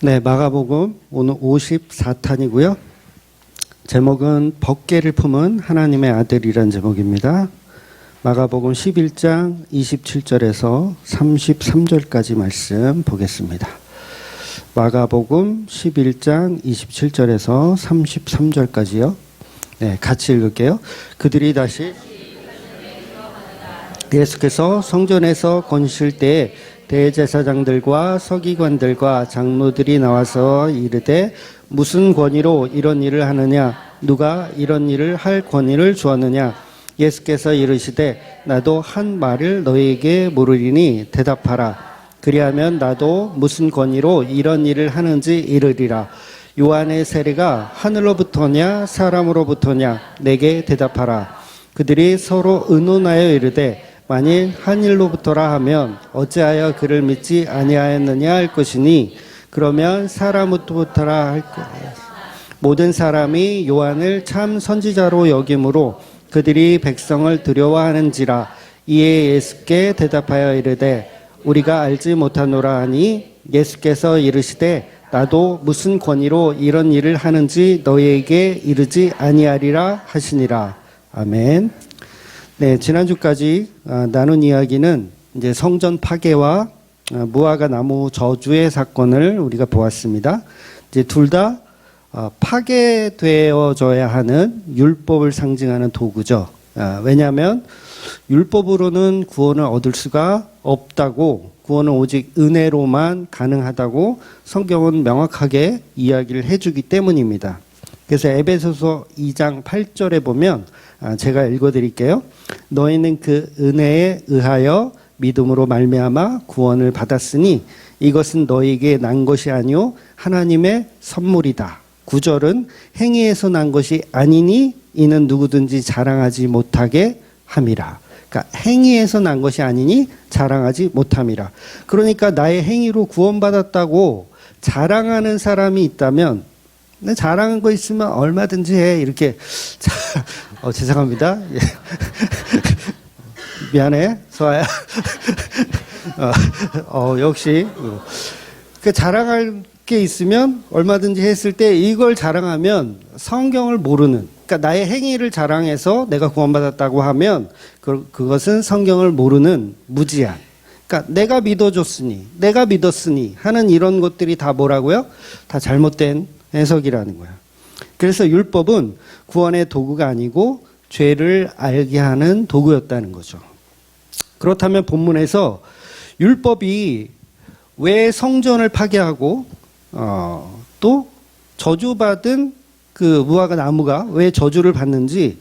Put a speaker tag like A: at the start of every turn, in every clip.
A: 네, 마가복음 오늘 54탄이고요. 제목은 법궤를 품은 하나님의 아들이란 제목입니다. 마가복음 11장 27절에서 33절까지 말씀 보겠습니다. 마가복음 11장 27절에서 33절까지요. 네, 같이 읽을게요. 그들이 다시 예수께서 성전에서 거니실 때에 대제사장들과 서기관들과 장로들이 나와서 이르되 무슨 권위로 이런 일을 하느냐? 누가 이런 일을 할 권위를 주었느냐? 예수께서 이르시되 나도 한 말을 너희에게 물으리니 대답하라. 그리하면 나도 무슨 권위로 이런 일을 하는지 이르리라. 요한의 세례가 하늘로부터냐 사람으로부터냐? 내게 대답하라. 그들이 서로 의논하여 이르되 만일 하늘로부터라 하면 어찌하여 그를 믿지 아니하였느냐 할 것이니 그러면 사람으로부터라 할 것이니 모든 사람이 요한을 참 선지자로 여김으로 그들이 백성을 두려워하는지라. 이에 예수께 대답하여 이르되 우리가 알지 못하노라 하니 예수께서 이르시되 나도 무슨 권위로 이런 일을 하는지 너희에게 이르지 아니하리라 하시니라. 아멘. 네, 지난주까지 나눈 이야기는 이제 성전 파괴와 무화과 나무 저주의 사건을 우리가 보았습니다. 이제 둘 다 파괴되어져야 하는 율법을 상징하는 도구죠. 왜냐하면 율법으로는 구원을 얻을 수가 없다고, 구원은 오직 은혜로만 가능하다고 성경은 명확하게 이야기를 해주기 때문입니다. 그래서 에베소서 2장 8절에 보면 제가 읽어드릴게요. 너희는 그 은혜에 의하여 믿음으로 말미암아 구원을 받았으니 이것은 너희에게 난 것이 아니요 하나님의 선물이다. 9절은 행위에서 난 것이 아니니 이는 누구든지 자랑하지 못하게 함이라. 그러니까 행위에서 난 것이 아니니 자랑하지 못함이라. 그러니까 나의 행위로 구원받았다고 자랑하는 사람이 있다면 자랑한 거 있으면 얼마든지 해. 이렇게. 죄송합니다. 미안해, 소아야. 역시. 자랑할 게 있으면 얼마든지 했을 때 이걸 자랑하면 성경을 모르는, 그러니까 나의 행위를 자랑해서 내가 구원받았다고 하면 그것은 성경을 모르는 무지한. 그러니까 내가 믿어줬으니, 내가 믿었으니 하는 이런 것들이 다 뭐라고요? 다 잘못된 해석이라는 거야. 그래서 율법은 구원의 도구가 아니고 죄를 알게 하는 도구였다는 거죠. 그렇다면 본문에서 율법이 왜 성전을 파괴하고 또 저주받은 그 무화과 나무가 왜 저주를 받는지,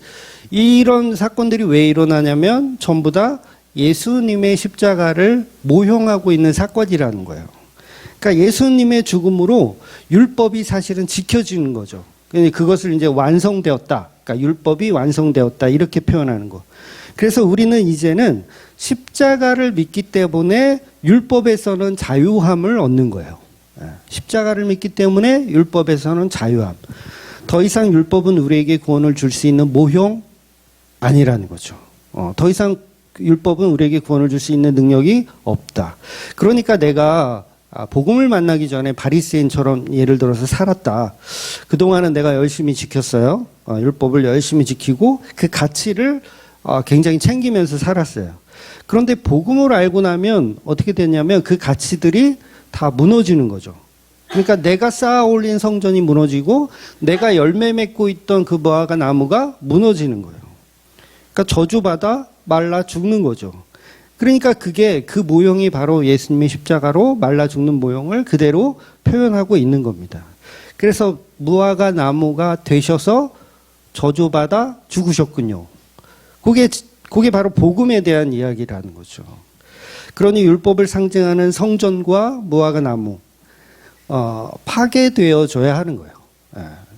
A: 이런 사건들이 왜 일어나냐면 전부 다 예수님의 십자가를 모형하고 있는 사건이라는 거예요. 그러니까 예수님의 죽음으로 율법이 사실은 지켜지는 거죠. 그것을 이제 완성되었다. 그러니까 율법이 완성되었다. 이렇게 표현하는 거. 그래서 우리는 이제는 십자가를 믿기 때문에 율법에서는 자유함을 얻는 거예요. 십자가를 믿기 때문에 율법에서는 자유함. 더 이상 율법은 우리에게 구원을 줄 수 있는 모형 아니라는 거죠. 더 이상 율법은 우리에게 구원을 줄 수 있는 능력이 없다. 그러니까 내가 복음을 만나기 전에 바리새인처럼 예를 들어서 살았다. 그동안은 내가 열심히 지켰어요. 율법을 열심히 지키고 그 가치를 굉장히 챙기면서 살았어요. 그런데 복음을 알고 나면 어떻게 되냐면 그 가치들이 다 무너지는 거죠. 그러니까 내가 쌓아 올린 성전이 무너지고 내가 열매 맺고 있던 그 무화과 나무가 무너지는 거예요. 그러니까 저주받아 말라 죽는 거죠. 그러니까 그 모형이 바로 예수님의 십자가로 말라 죽는 모형을 그대로 표현하고 있는 겁니다. 그래서 무화과 나무가 되셔서 저주받아 죽으셨군요. 그게 바로 복음에 대한 이야기라는 거죠. 그러니 율법을 상징하는 성전과 무화과 나무, 파괴되어져야 하는 거예요.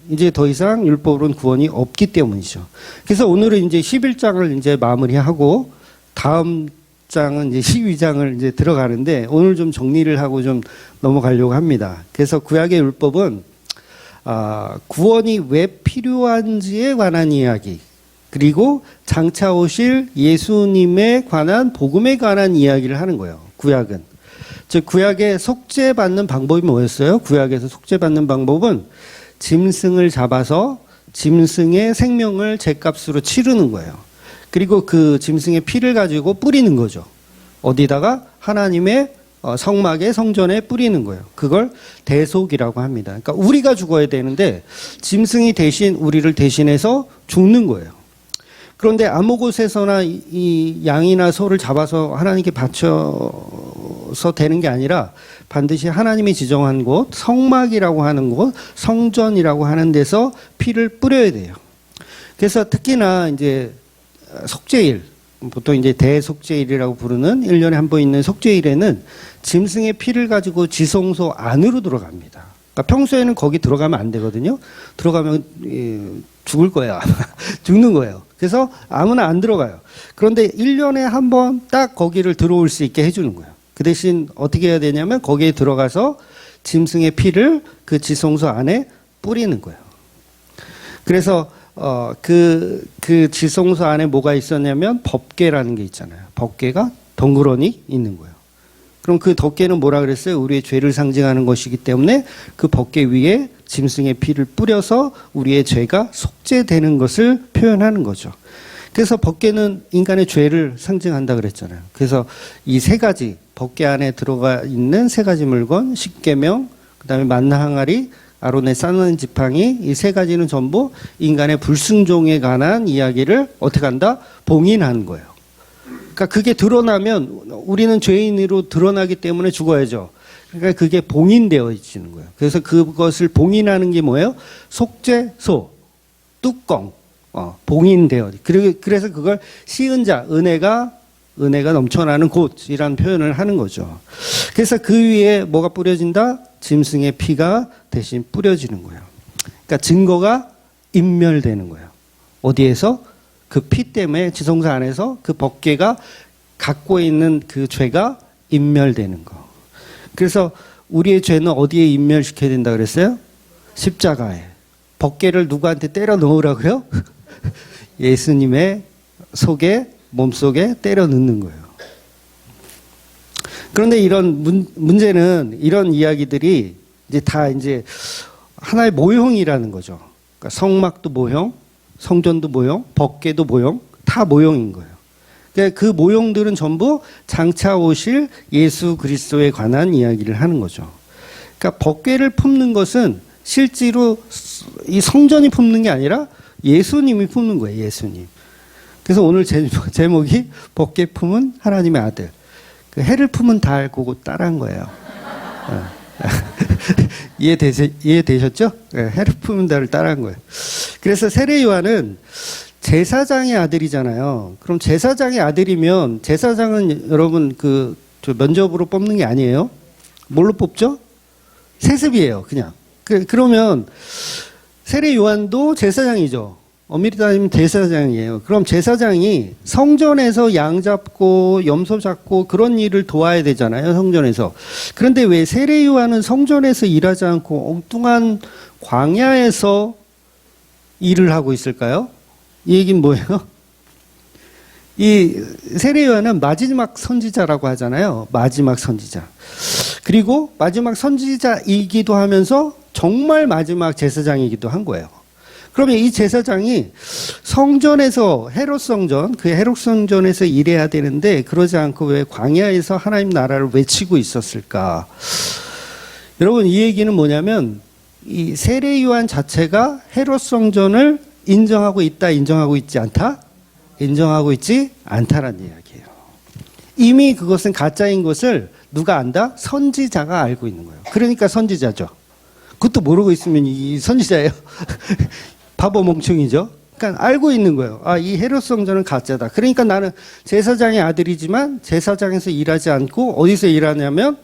A: 이제 더 이상 율법으로는 구원이 없기 때문이죠. 그래서 오늘은 이제 11장을 이제 마무리하고 다음 장은 이제 12장을 이제 들어가는데 오늘 좀 정리를 하고 좀 넘어가려고 합니다. 그래서 구약의 율법은 구원이 왜 필요한지에 관한 이야기, 그리고 장차 오실 예수님에 관한 복음에 관한 이야기를 하는 거예요. 구약은. 즉 구약에 속죄받는 방법이 뭐였어요? 구약에서 속죄받는 방법은 짐승을 잡아서 짐승의 생명을 죗값으로 치르는 거예요. 그리고 그 짐승의 피를 가지고 뿌리는 거죠. 어디다가? 하나님의 성막의 성전에 뿌리는 거예요. 그걸 대속이라고 합니다. 그러니까 우리가 죽어야 되는데 짐승이 대신 우리를 대신해서 죽는 거예요. 그런데 아무 곳에서나 이 양이나 소를 잡아서 하나님께 바쳐서 되는 게 아니라 반드시 하나님이 지정한 곳, 성막이라고 하는 곳, 성전이라고 하는 데서 피를 뿌려야 돼요. 그래서 특히나 이제 속죄일, 보통 이제 대속죄일이라고 부르는 1년에 한 번 있는 속죄일에는 짐승의 피를 가지고 지성소 안으로 들어갑니다. 그러니까 평소에는 거기 들어가면 안 되거든요. 들어가면 죽을 거예요. 죽는 거예요. 그래서 아무나 안 들어가요. 그런데 1년에 한 번 딱 거기를 들어올 수 있게 해주는 거예요. 그 대신 어떻게 해야 되냐면 거기에 들어가서 짐승의 피를 그 지성소 안에 뿌리는 거예요. 그래서 그 지성소 안에 뭐가 있었냐면 법궤라는 게 있잖아요. 법궤가 덩그러니 있는 거예요. 그럼 그 덮개는 뭐라 그랬어요? 우리의 죄를 상징하는 것이기 때문에 그 법궤 위에 짐승의 피를 뿌려서 우리의 죄가 속죄되는 것을 표현하는 거죠. 그래서 법궤는 인간의 죄를 상징한다 그랬잖아요. 그래서 이 세 가지, 법궤 안에 들어가 있는 세 가지 물건, 십계명, 그다음에 만나 항아리, 아론의 싸는 지팡이, 이 세 가지는 전부 인간의 불순종에 관한 이야기를 어떻게 한다? 봉인한 거예요. 그러니까 그게 드러나면 우리는 죄인으로 드러나기 때문에 죽어야죠. 그러니까 그게 봉인되어 있는 거예요. 그래서 그것을 봉인하는 게 뭐예요? 속죄소, 뚜껑, 봉인되어. 그래서 그걸 씌은 자, 은혜가 넘쳐나는 곳이라는 표현을 하는 거죠. 그래서 그 위에 뭐가 뿌려진다? 짐승의 피가 대신 뿌려지는 거예요. 그러니까 증거가 인멸되는 거예요. 어디에서? 그 피 때문에 지성소 안에서 그 법궤가 갖고 있는 그 죄가 인멸되는 거. 그래서 우리의 죄는 어디에 인멸시켜야 된다 그랬어요? 십자가에. 법궤를 누구한테 때려 넣으라고요? 예수님의 속에, 몸속에 때려 넣는 거예요. 그런데 이런 문제는 이런 이야기들이 이제 다 이제 하나의 모형이라는 거죠. 그러니까 성막도 모형, 성전도 모형, 법궤도 모형, 다 모형인 거예요. 그러니까 그 모형들은 전부 장차 오실 예수 그리스도에 관한 이야기를 하는 거죠. 그러니까 법궤를 품는 것은 실제로 이 성전이 품는 게 아니라 예수님이 품는 거예요. 예수님. 그래서 오늘 제목이 법궤 품은 하나님의 아들. 그 해를 품은 달 그거 따라한 거예요. 이해되셨죠? 해를 품은 달을 따라한 거예요. 그래서 세례 요한은 제사장의 아들이잖아요. 그럼 제사장의 아들이면 제사장은 여러분 저 면접으로 뽑는 게 아니에요. 뭘로 뽑죠? 세습이에요, 그냥. 그러면 세례 요한도 제사장이죠. 엄밀히 따지면 제사장이에요. 그럼 제사장이 성전에서 양 잡고 염소 잡고 그런 일을 도와야 되잖아요. 성전에서. 그런데 왜 세례 요한은 성전에서 일하지 않고 엉뚱한 광야에서 일을 하고 있을까요? 이 얘기는 뭐예요? 이 세례 요한은 마지막 선지자라고 하잖아요. 마지막 선지자. 그리고 마지막 선지자이기도 하면서 정말 마지막 제사장이기도 한 거예요. 그러면 이 제사장이 성전에서 헤롯 성전, 그 헤롯 성전에서 일해야 되는데 그러지 않고 왜 광야에서 하나님 나라를 외치고 있었을까? 여러분 이 얘기는 뭐냐면 이 세례 요한 자체가 헤롯 성전을 인정하고 있다, 인정하고 있지 않다? 인정하고 있지 않다라는 이야기예요. 이미 그것은 가짜인 것을 누가 안다? 선지자가 알고 있는 거예요. 그러니까 선지자죠. 그것도 모르고 있으면 이 선지자예요. 바보 멍청이죠. 그러니까 알고 있는 거예요. 아, 이 헤롯 성전은 가짜다. 그러니까 나는 제사장의 아들이지만 제사장에서 일하지 않고 어디서 일하냐면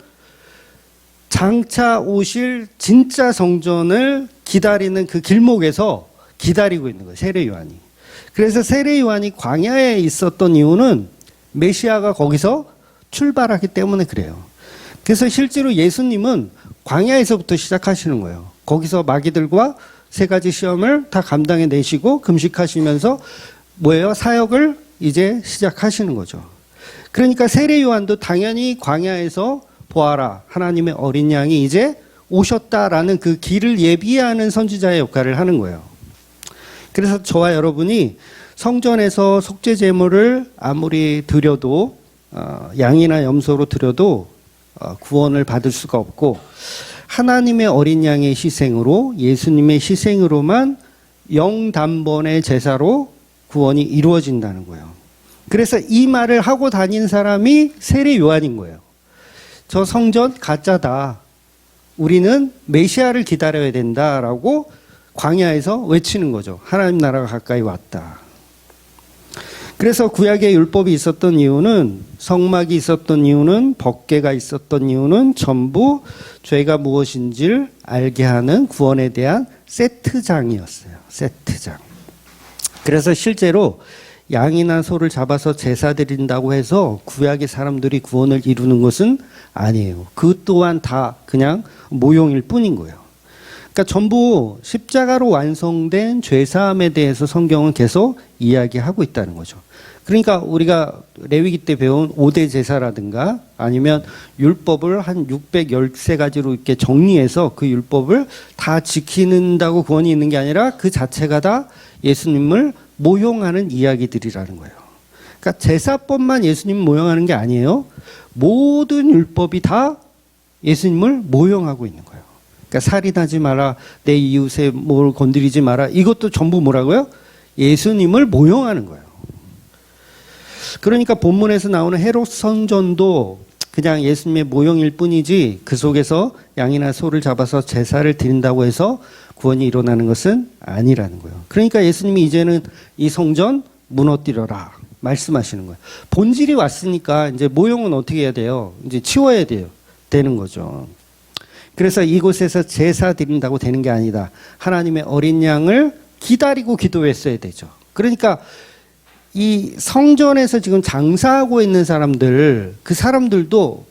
A: 장차 오실 진짜 성전을 기다리는 그 길목에서 기다리고 있는 거예요. 세례 요한이. 그래서 세례 요한이 광야에 있었던 이유는 메시아가 거기서 출발하기 때문에 그래요. 그래서 실제로 예수님은 광야에서부터 시작하시는 거예요. 거기서 마귀들과 세 가지 시험을 다 감당해 내시고 금식하시면서 뭐예요? 사역을 이제 시작하시는 거죠. 그러니까 세례 요한도 당연히 광야에서 보아라, 하나님의 어린 양이 이제 오셨다라는 그 길을 예비하는 선지자의 역할을 하는 거예요. 그래서 저와 여러분이 성전에서 속죄 제물을 아무리 드려도 양이나 염소로 드려도 구원을 받을 수가 없고, 하나님의 어린 양의 희생으로, 예수님의 희생으로만 영단번의 제사로 구원이 이루어진다는 거예요. 그래서 이 말을 하고 다닌 사람이 세례 요한인 거예요. 저 성전 가짜다. 우리는 메시아를 기다려야 된다라고 광야에서 외치는 거죠. 하나님 나라가 가까이 왔다. 그래서 구약의 율법이 있었던 이유는, 성막이 있었던 이유는, 법궤가 있었던 이유는 전부 죄가 무엇인지를 알게 하는 구원에 대한 세트장이었어요. 세트장. 그래서 실제로 양이나 소를 잡아서 제사 드린다고 해서 구약의 사람들이 구원을 이루는 것은 아니에요. 그 또한 다 그냥 모형일 뿐인 거예요. 그러니까 전부 십자가로 완성된 죄사함에 대해서 성경은 계속 이야기하고 있다는 거죠. 그러니까 우리가 레위기 때 배운 5대 제사라든가 아니면 율법을 한 613가지로 이렇게 정리해서 그 율법을 다 지키는다고 구원이 있는 게 아니라 그 자체가 다 예수님을 모형하는 이야기들이라는 거예요. 그러니까 제사법만 예수님을 모형하는 게 아니에요. 모든 율법이 다 예수님을 모형하고 있는 거예요. 그러니까 살인하지 마라, 내 이웃의 뭘 건드리지 마라, 이것도 전부 뭐라고요? 예수님을 모형하는 거예요. 그러니까 본문에서 나오는 헤롯 성전도 그냥 예수님의 모형일 뿐이지 그 속에서 양이나 소를 잡아서 제사를 드린다고 해서 구원이 일어나는 것은 아니라는 거예요. 그러니까 예수님이 이제는 이 성전 무너뜨려라 말씀하시는 거예요. 본질이 왔으니까 이제 모형은 어떻게 해야 돼요? 이제 치워야 되는 거죠. 그래서 이곳에서 제사 드린다고 되는 게 아니다. 하나님의 어린 양을 기다리고 기도했어야 되죠. 그러니까 이 성전에서 지금 장사하고 있는 사람들, 그 사람들도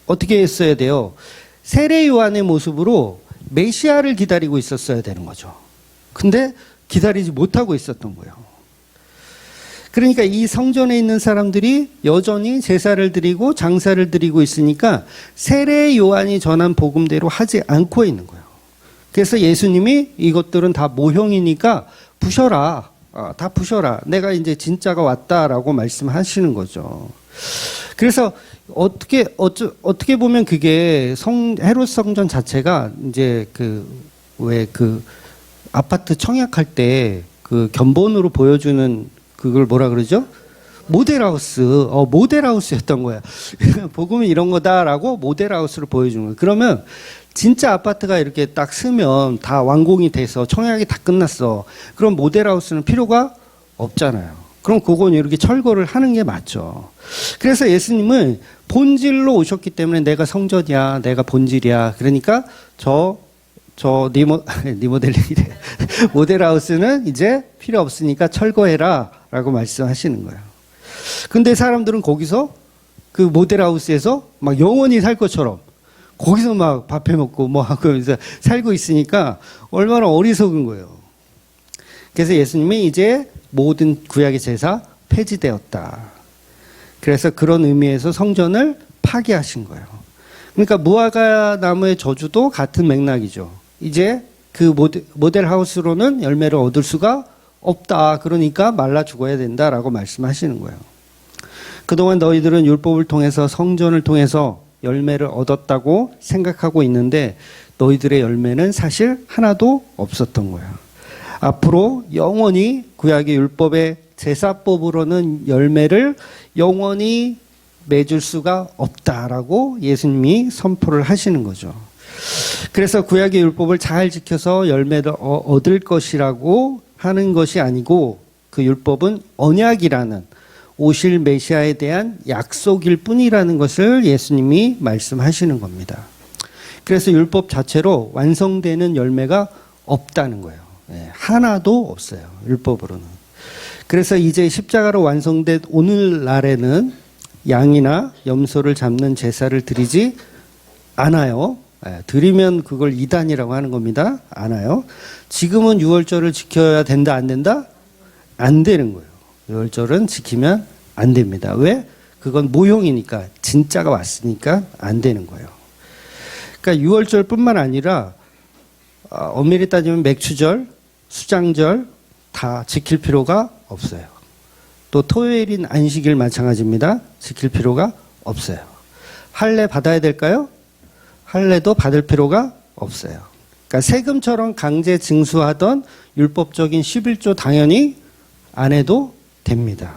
A: 어떻게 했어야 돼요? 세례 요한의 모습으로 메시아를 기다리고 있었어야 되는 거죠. 근데 기다리지 못하고 있었던 거예요. 그러니까 이 성전에 있는 사람들이 여전히 제사를 드리고 장사를 드리고 있으니까 세례 요한이 전한 복음대로 하지 않고 있는 거예요. 그래서 예수님이 이것들은 다 모형이니까 부셔라. 다 부셔라. 내가 이제 진짜가 왔다라고 말씀하시는 거죠. 그래서 어떻게 보면 그게 헤롯 성전 자체가 이제 왜 아파트 청약할 때 그 견본으로 보여주는 그걸 뭐라 그러죠? 모델하우스였던 거야. 복음이 이런 거다라고 모델하우스를 보여주는 거야. 그러면 진짜 아파트가 이렇게 딱 쓰면 다 완공이 돼서 청약이 다 끝났어. 그럼 모델하우스는 필요가 없잖아요. 그럼 그건 이렇게 철거를 하는 게 맞죠. 그래서 예수님은 본질로 오셨기 때문에 내가 성전이야, 내가 본질이야. 그러니까 리모델링이래. 모델하우스는 이제 필요 없으니까 철거해라 라고 말씀하시는 거예요. 근데 사람들은 거기서 그 모델하우스에서 막 영원히 살 것처럼 거기서 막 밥 해먹고 뭐 하고 살고 있으니까 얼마나 어리석은 거예요. 그래서 예수님이 이제 모든 구약의 제사 폐지되었다. 그래서 그런 의미에서 성전을 파괴하신 거예요. 그러니까 무화과 나무의 저주도 같은 맥락이죠. 이제 그 모델하우스로는 열매를 얻을 수가 없다. 그러니까 말라 죽어야 된다라고 말씀하시는 거예요. 그동안 너희들은 율법을 통해서 성전을 통해서 열매를 얻었다고 생각하고 있는데 너희들의 열매는 사실 하나도 없었던 거야. 앞으로 영원히 구약의 율법의 제사법으로는 열매를 영원히 맺을 수가 없다라고 예수님이 선포를 하시는 거죠. 그래서 구약의 율법을 잘 지켜서 열매를 얻을 것이라고 하는 것이 아니고 그 율법은 언약이라는 오실 메시아에 대한 약속일 뿐이라는 것을 예수님이 말씀하시는 겁니다. 그래서 율법 자체로 완성되는 열매가 없다는 거예요. 하나도 없어요. 율법으로는. 그래서 이제 십자가로 완성된 오늘날에는 양이나 염소를 잡는 제사를 드리지 않아요. 드리면 그걸 이단이라고 하는 겁니다. 않아요. 지금은 유월절을 지켜야 된다, 안 된다? 안 되는 거예요. 유월절은 지키면 안 됩니다. 왜? 그건 모형이니까 진짜가 왔으니까 안 되는 거예요. 그러니까 유월절뿐만 아니라 엄밀히 따지면 맥추절, 수장절 다 지킬 필요가 없어요. 또 토요일인 안식일 마찬가지입니다. 지킬 필요가 없어요. 할례 받아야 될까요? 할례도 받을 필요가 없어요. 그러니까 세금처럼 강제 징수하던 율법적인 11조 당연히 안 해도 됩니다.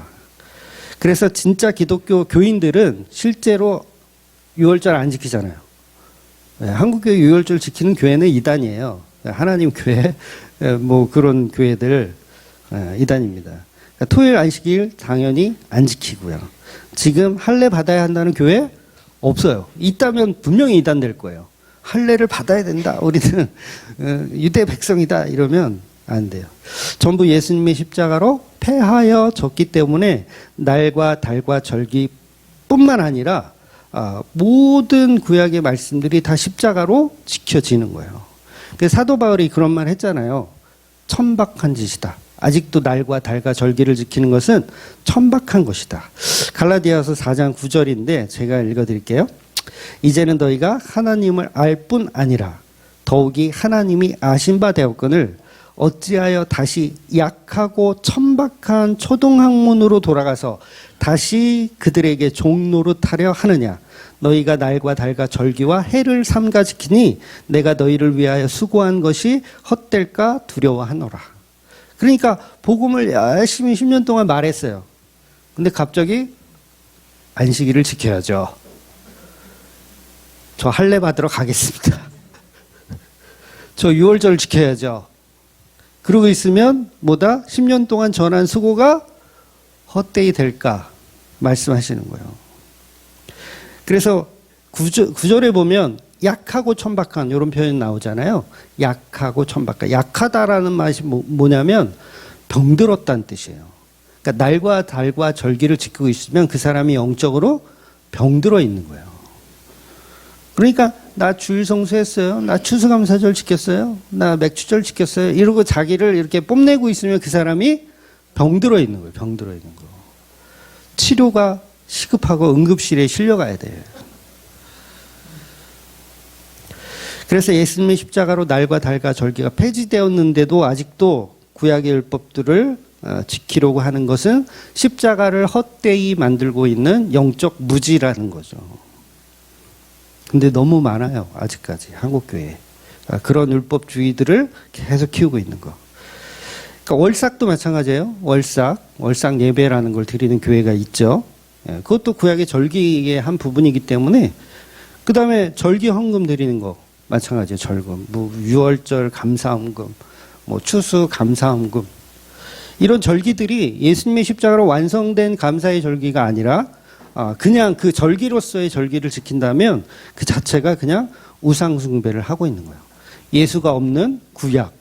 A: 그래서 진짜 기독교 교인들은 실제로 유월절 안 지키잖아요. 한국교회 유월절 지키는 교회는 이단이에요. 하나님 교회 뭐 그런 교회들 이단입니다. 그러니까 토요일 안식일 당연히 안 지키고요. 지금 할례 받아야 한다는 교회 없어요. 있다면 분명히 이단될 거예요. 할례를 받아야 된다. 우리는 유대 백성이다. 이러면 안 돼요. 전부 예수님의 십자가로 패하여 졌기 때문에 날과 달과 절기뿐만 아니라 모든 구약의 말씀들이 다 십자가로 지켜지는 거예요. 그래서 사도 바울이 그런 말 했잖아요. 천박한 짓이다. 아직도 날과 달과 절기를 지키는 것은 천박한 것이다. 갈라디아서 4장 9절인데 제가 읽어드릴게요. 이제는 너희가 하나님을 알 뿐 아니라 더욱이 하나님이 아신 바 되었거늘 어찌하여 다시 약하고 천박한 초등학문으로 돌아가서 다시 그들에게 종노릇하려 하느냐. 너희가 날과 달과 절기와 해를 삼가 지키니 내가 너희를 위하여 수고한 것이 헛될까 두려워하노라. 그러니까 복음을 열심히 10년 동안 말했어요. 근데 갑자기 안식일을 지켜야죠. 저 할례 받으러 가겠습니다. 저 유월절 지켜야죠. 그러고 있으면 뭐다? 10년 동안 전한 수고가 헛되이 될까 말씀하시는 거예요. 그래서 구절에 보면 약하고 천박한 이런 표현이 나오잖아요. 약하고 천박한. 약하다라는 말이 뭐냐면 병들었다는 뜻이에요. 그러니까 날과 달과 절기를 지키고 있으면 그 사람이 영적으로 병들어 있는 거예요. 그러니까 나 주일 성수했어요. 나 추수감사절 지켰어요. 나 맥추절 지켰어요. 이러고 자기를 이렇게 뽐내고 있으면 그 사람이 병들어 있는 거예요. 병들어 있는 거. 치료가 시급하고 응급실에 실려가야 돼요. 그래서 예수님의 십자가로 날과 달과 절기가 폐지되었는데도 아직도 구약의 율법들을 지키려고 하는 것은 십자가를 헛되이 만들고 있는 영적 무지라는 거죠. 근데 너무 많아요. 아직까지 한국교회에. 그런 율법주의들을 계속 키우고 있는 거. 그러니까 월삭도 마찬가지예요. 월삭 예배라는 걸 드리는 교회가 있죠. 그것도 구약의 절기의 한 부분이기 때문에 그 다음에 절기 헌금 드리는 거 마찬가지예요. 절금, 뭐 유월절 감사헌금, 뭐 추수 감사헌금 이런 절기들이 예수님의 십자가로 완성된 감사의 절기가 아니라 그냥 그 절기로서의 절기를 지킨다면 그 자체가 그냥 우상숭배를 하고 있는 거예요. 예수가 없는 구약,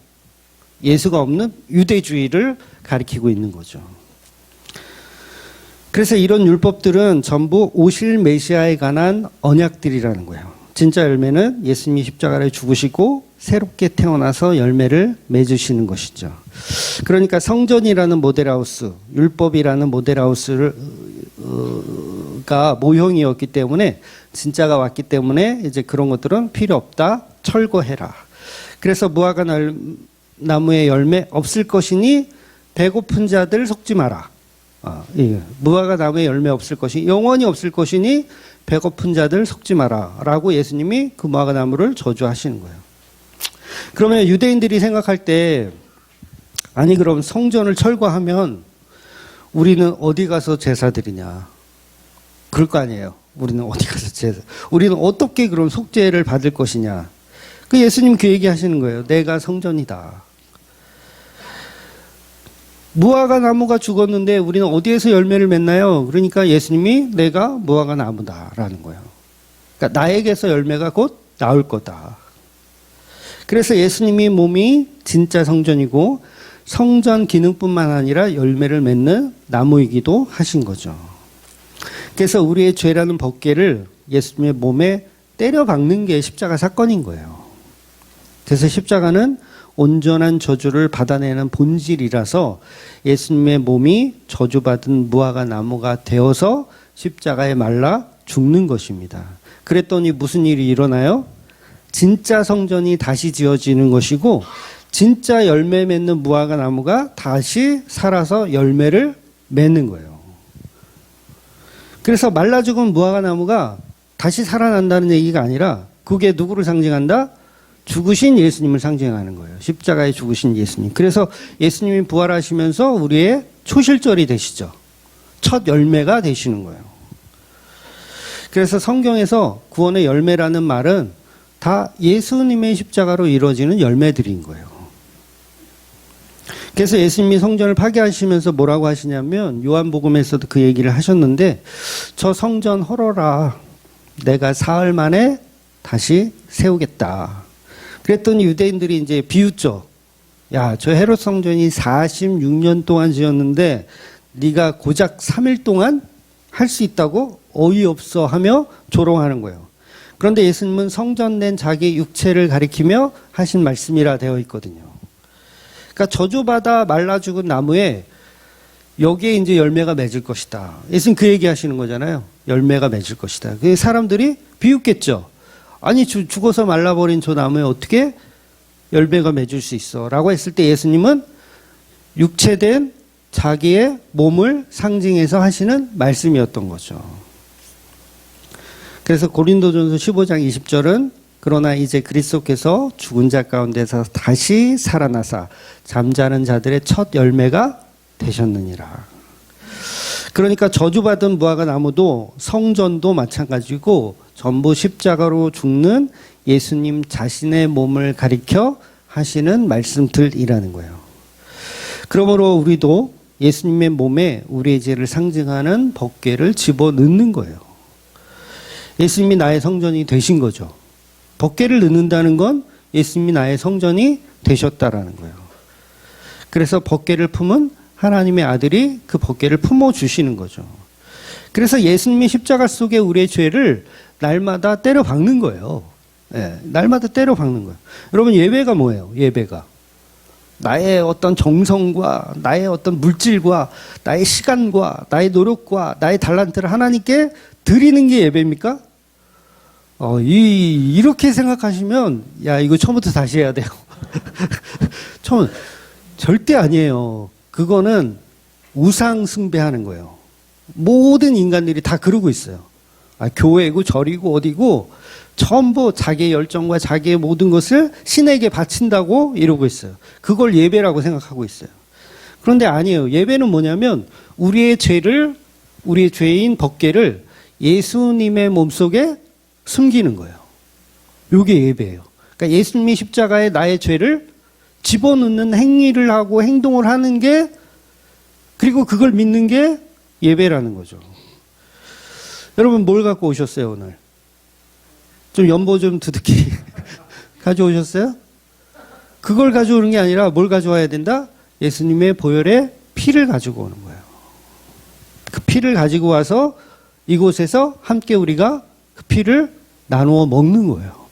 A: 예수가 없는 유대주의를 가리키고 있는 거죠. 그래서 이런 율법들은 전부 오실 메시아에 관한 언약들이라는 거예요. 진짜 열매는 예수님이 십자가를 죽으시고 새롭게 태어나서 열매를 맺으시는 것이죠. 그러니까 성전이라는 모델하우스, 율법이라는 모델하우스가 모형이었기 때문에 진짜가 왔기 때문에 이제 그런 것들은 필요 없다. 철거해라. 그래서 무화과 나무의 열매 없을 것이니 배고픈 자들 속지 마라. 무화과 나무에 열매 없을 것이 영원히 없을 것이니 배고픈 자들 속지 마라 라고 예수님이 그 무화과 나무를 저주하시는 거예요. 그러면 유대인들이 생각할 때 아니 그럼 성전을 철거하면 우리는 어디 가서 제사 드리냐 그럴 거 아니에요. 우리는 어디 가서 제사 우리는 어떻게 그럼 속죄를 받을 것이냐. 그 예수님 그 얘기 하시는 거예요. 내가 성전이다. 무화과 나무가 죽었는데 우리는 어디에서 열매를 맺나요? 그러니까 예수님이 내가 무화과 나무다라는 거예요. 그러니까 나에게서 열매가 곧 나올 거다. 그래서 예수님이 몸이 진짜 성전이고 성전 기능뿐만 아니라 열매를 맺는 나무이기도 하신 거죠. 그래서 우리의 죄라는 법궤를 예수님의 몸에 때려 박는 게 십자가 사건인 거예요. 그래서 십자가는 온전한 저주를 받아내는 본질이라서 예수님의 몸이 저주받은 무화과 나무가 되어서 십자가에 말라 죽는 것입니다. 그랬더니 무슨 일이 일어나요? 진짜 성전이 다시 지어지는 것이고 진짜 열매 맺는 무화과 나무가 다시 살아서 열매를 맺는 거예요. 그래서 말라 죽은 무화과 나무가 다시 살아난다는 얘기가 아니라 그게 누구를 상징한다? 죽으신 예수님을 상징하는 거예요. 십자가에 죽으신 예수님. 그래서 예수님이 부활하시면서 우리의 초실절이 되시죠. 첫 열매가 되시는 거예요. 그래서 성경에서 구원의 열매라는 말은 다 예수님의 십자가로 이루어지는 열매들인 거예요. 그래서 예수님이 성전을 파괴하시면서 뭐라고 하시냐면 요한복음에서도 그 얘기를 하셨는데 저 성전 헐어라. 내가 사흘 만에 다시 세우겠다. 그랬더니 유대인들이 이제 비웃죠. 야, 저 헤롯 성전이 46년 동안 지었는데 네가 고작 3일 동안 할 수 있다고 어이없어 하며 조롱하는 거예요. 그런데 예수님은 성전된 자기 육체를 가리키며 하신 말씀이라 되어 있거든요. 그러니까 저주받아 말라 죽은 나무에 여기에 이제 열매가 맺을 것이다. 예수님 그 얘기 하시는 거잖아요. 열매가 맺을 것이다. 그 사람들이 비웃겠죠. 아니 죽어서 말라버린 저 나무에 어떻게 열매가 맺을 수 있어? 라고 했을 때 예수님은 육체된 자기의 몸을 상징해서 하시는 말씀이었던 거죠. 그래서 고린도전서 15장 20절은 그러나 이제 그리스도께서 죽은 자 가운데서 다시 살아나사 잠자는 자들의 첫 열매가 되셨느니라. 그러니까 저주받은 무화과 나무도 성전도 마찬가지고 전부 십자가로 죽는 예수님 자신의 몸을 가리켜 하시는 말씀들이라는 거예요. 그러므로 우리도 예수님의 몸에 우리의 죄를 상징하는 법궤를 집어넣는 거예요. 예수님이 나의 성전이 되신 거죠. 법궤를 넣는다는 건 예수님이 나의 성전이 되셨다라는 거예요. 그래서 법궤를 품은 하나님의 아들이 그 법궤를 품어주시는 거죠. 그래서 예수님이 십자가 속에 우리의 죄를 날마다 때려 박는 거예요. 네, 날마다 때려 박는 거예요. 여러분 예배가 뭐예요? 예배가 나의 어떤 정성과 나의 어떤 물질과 나의 시간과 나의 노력과 나의 달란트를 하나님께 드리는 게 예배입니까? 이렇게 생각하시면 야 이거 처음부터 다시 해야 돼요. 절대 아니에요. 그거는 우상 숭배하는 거예요. 모든 인간들이 다 그러고 있어요. 교회고 절이고 어디고 전부 자기의 열정과 자기의 모든 것을 신에게 바친다고 이러고 있어요. 그걸 예배라고 생각하고 있어요. 그런데 아니에요. 예배는 뭐냐면 우리의 죄인 법궤를 예수님의 몸속에 숨기는 거예요. 이게 예배예요. 그러니까 예수님이 십자가에 나의 죄를 집어넣는 행위를 하고 행동을 하는 게 그리고 그걸 믿는 게 예배라는 거죠. 여러분 뭘 갖고 오셨어요 오늘? 좀 연보 좀 두둑히 가져오셨어요? 그걸 가져오는 게 아니라 뭘 가져와야 된다? 예수님의 보혈의 피를 가지고 오는 거예요. 그 피를 가지고 와서 이곳에서 함께 우리가 그 피를 나누어 먹는 거예요.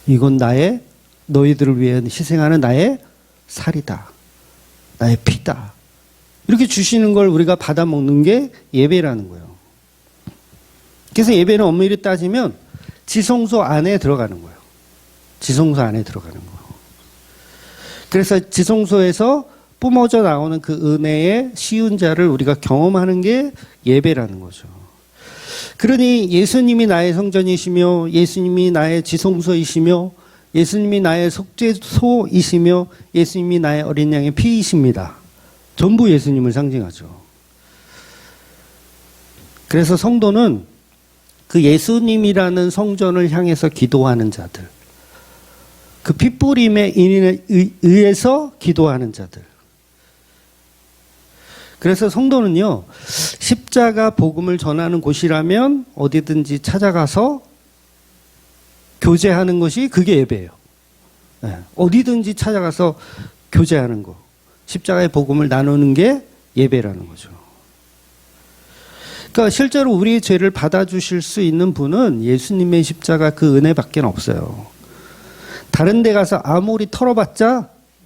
A: 이건 너희들을 위해 희생하는 나의 살이다. 나의 피다. 이렇게 주시는 걸 우리가 받아 먹는 게 예배라는 거예요. 그래서 예배는 엄밀히 따지면 지성소 안에 들어가는 거예요. 지성소 안에 들어가는 거예요. 그래서 지성소에서 뿜어져 나오는 그 은혜의 쉬운 자를 우리가 경험하는 게 예배라는 거죠. 그러니 예수님이 나의 성전이시며 예수님이 나의 지성소이시며 예수님이 나의 속죄소이시며 예수님이 나의 어린 양의 피이십니다. 전부 예수님을 상징하죠. 그래서 성도는 그 예수님이라는 성전을 향해서 기도하는 자들, 그 핏부림에 의해서 기도하는 자들. 그래서 성도는요, 십자가 복음을 전하는 곳이라면 어디든지 찾아가서 교제하는 것이 그게 예배예요. 네, 어디든지 찾아가서 교제하는 거. 십자가의 복음을 나누는 게 예배라는 거죠. 그러니까 실제로 우리의 죄를 받아주실 수 있는 분은 예수님의 십자가 그 은혜밖에 없어요. 다른 데 가서 아무리